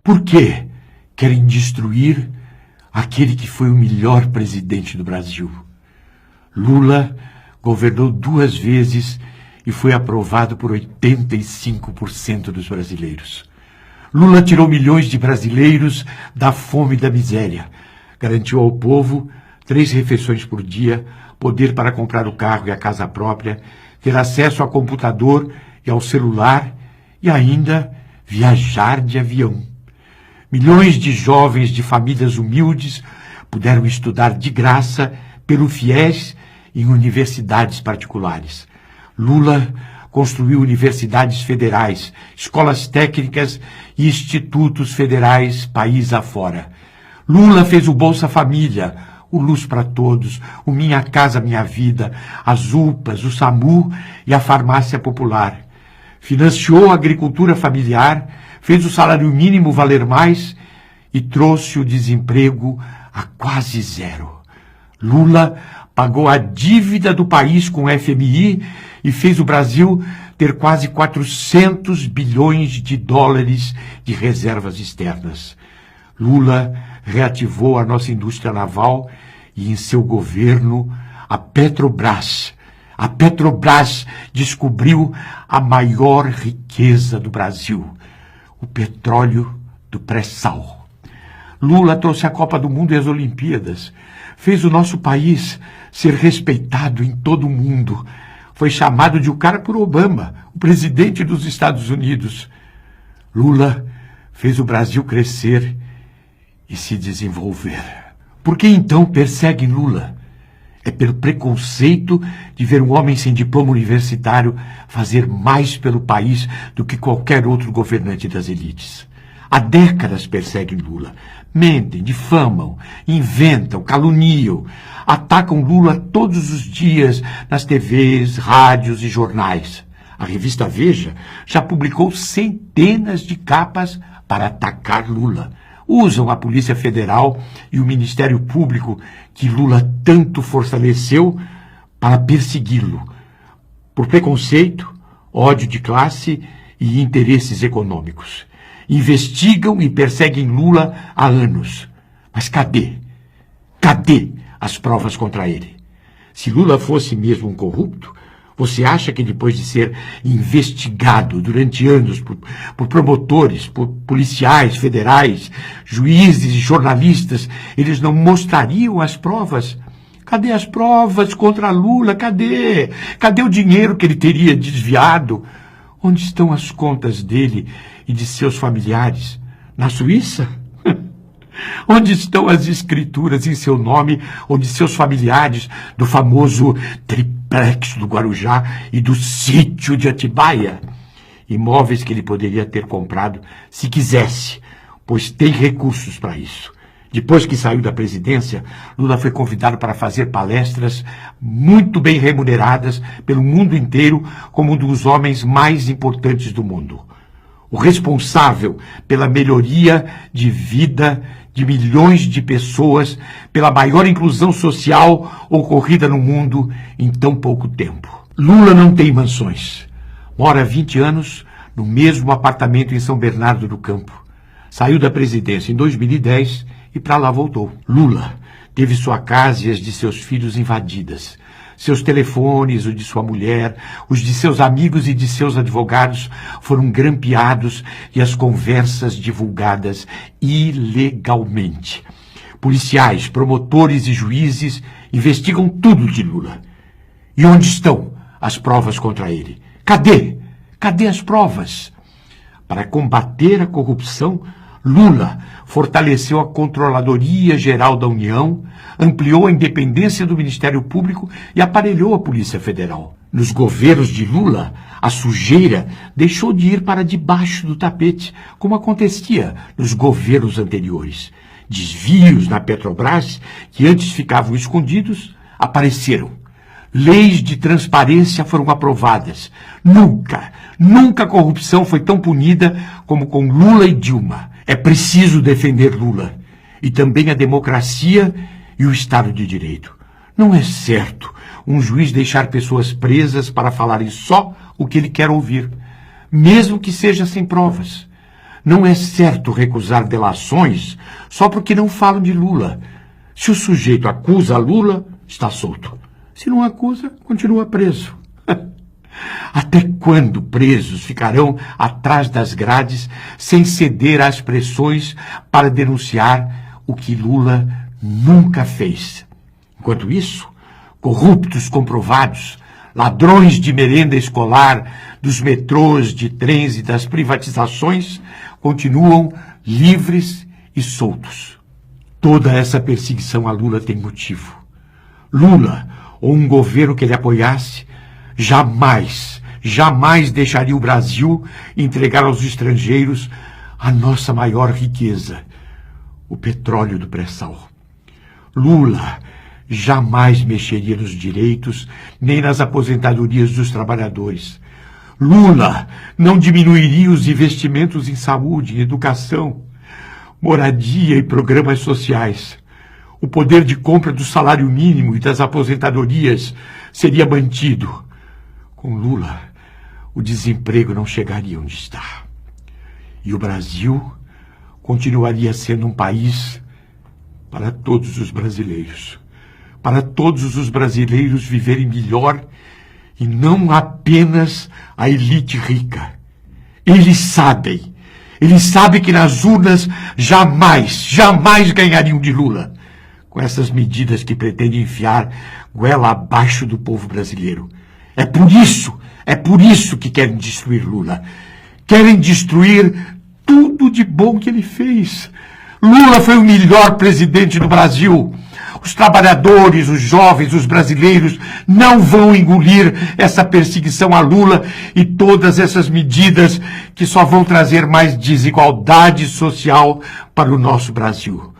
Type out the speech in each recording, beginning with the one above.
Por que querem destruir aquele que foi o melhor presidente do Brasil? Lula governou 2 vezes e foi aprovado por 85% dos brasileiros. Lula tirou milhões de brasileiros da fome e da miséria. Garantiu ao povo 3 refeições por dia, poder para comprar o carro e a casa própria, ter acesso a computador e ao celular e ainda viajar de avião. Milhões de jovens de famílias humildes puderam estudar de graça pelo FIES em universidades particulares. Lula construiu universidades federais, escolas técnicas e institutos federais país afora. Lula fez o Bolsa Família, o Luz para Todos, o Minha Casa Minha Vida, as UPAs, o SAMU e a Farmácia Popular. Financiou a agricultura familiar, fez o salário mínimo valer mais e trouxe o desemprego a quase 0. Lula pagou a dívida do país com o FMI e fez o Brasil ter quase 400 bilhões de dólares de reservas externas. Lula reativou a nossa indústria naval e, em seu governo, a Petrobras descobriu a maior riqueza do Brasil, o petróleo do pré-sal. Lula trouxe a Copa do Mundo e as Olimpíadas, fez o nosso país ser respeitado em todo o mundo. Foi chamado de o cara por Obama, o presidente dos Estados Unidos. Lula fez o Brasil crescer e se desenvolver. Por que então perseguem Lula? É pelo preconceito de ver um homem sem diploma universitário fazer mais pelo país do que qualquer outro governante das elites. Há décadas perseguem Lula. Mentem, difamam, inventam, caluniam. Atacam Lula todos os dias nas TVs, rádios e jornais. A revista Veja já publicou centenas de capas para atacar Lula. Usam a Polícia Federal e o Ministério Público, que Lula tanto fortaleceu, para persegui-lo. Por preconceito, ódio de classe e interesses econômicos. Investigam e perseguem Lula há anos. Mas cadê? Cadê as provas contra ele? Se Lula fosse mesmo um corrupto, você acha que depois de ser investigado durante anos por promotores, por policiais federais, juízes e jornalistas, eles não mostrariam as provas? Cadê as provas contra Lula? Cadê? Cadê o dinheiro que ele teria desviado? Onde estão as contas dele e de seus familiares? Na Suíça? Onde estão as escrituras em seu nome ou de seus familiares do famoso triplex do Guarujá e do sítio de Atibaia? Imóveis que ele poderia ter comprado se quisesse, pois tem recursos para isso. Depois que saiu da presidência, Lula foi convidado para fazer palestras muito bem remuneradas pelo mundo inteiro como um dos homens mais importantes do mundo. O responsável pela melhoria de vida de milhões de pessoas, pela maior inclusão social ocorrida no mundo em tão pouco tempo. Lula não tem mansões. Mora há 20 anos no mesmo apartamento em São Bernardo do Campo. Saiu da presidência em 2010 e para lá voltou. Lula teve sua casa e as de seus filhos invadidas. Seus telefones, o de sua mulher, os de seus amigos e de seus advogados foram grampeados e as conversas divulgadas ilegalmente. Policiais, promotores e juízes investigam tudo de Lula. E onde estão as provas contra ele? Cadê? Cadê as provas? Para combater a corrupção, Lula fortaleceu a Controladoria Geral da União, ampliou a independência do Ministério Público e aparelhou a Polícia Federal. Nos governos de Lula, a sujeira deixou de ir para debaixo do tapete, como acontecia nos governos anteriores. Desvios na Petrobras, que antes ficavam escondidos, apareceram. Leis de transparência foram aprovadas. Nunca a corrupção foi tão punida como com Lula e Dilma. É preciso defender Lula e também a democracia e o Estado de Direito. Não é certo um juiz deixar pessoas presas para falarem só o que ele quer ouvir, mesmo que seja sem provas. Não é certo recusar delações só porque não falam de Lula. Se o sujeito acusa Lula, está solto. Se não acusa, continua preso. Até quando presos ficarão atrás das grades sem ceder às pressões para denunciar o que Lula nunca fez? Enquanto isso, corruptos comprovados, ladrões de merenda escolar, dos metrôs, de trens e das privatizações, continuam livres e soltos. Toda essa perseguição a Lula tem motivo. Lula, ou um governo que ele apoiasse, jamais deixaria o Brasil entregar aos estrangeiros a nossa maior riqueza, o petróleo do pré-sal. Lula jamais mexeria nos direitos nem nas aposentadorias dos trabalhadores. Lula não diminuiria os investimentos em saúde, em educação, moradia e programas sociais. O poder de compra do salário mínimo e das aposentadorias seria mantido. Com Lula, o desemprego não chegaria onde está. E o Brasil continuaria sendo um país para todos os brasileiros. Para todos os brasileiros viverem melhor e não apenas a elite rica. Eles sabem que nas urnas jamais ganhariam de Lula com essas medidas que pretendem enfiar goela abaixo do povo brasileiro. É por isso que querem destruir Lula. Querem destruir tudo de bom que ele fez. Lula foi o melhor presidente do Brasil. Os trabalhadores, os jovens, os brasileiros não vão engolir essa perseguição a Lula e todas essas medidas que só vão trazer mais desigualdade social para o nosso Brasil.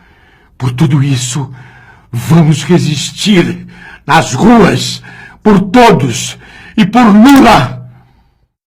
Por tudo isso, vamos resistir nas ruas, por todos e por Lula!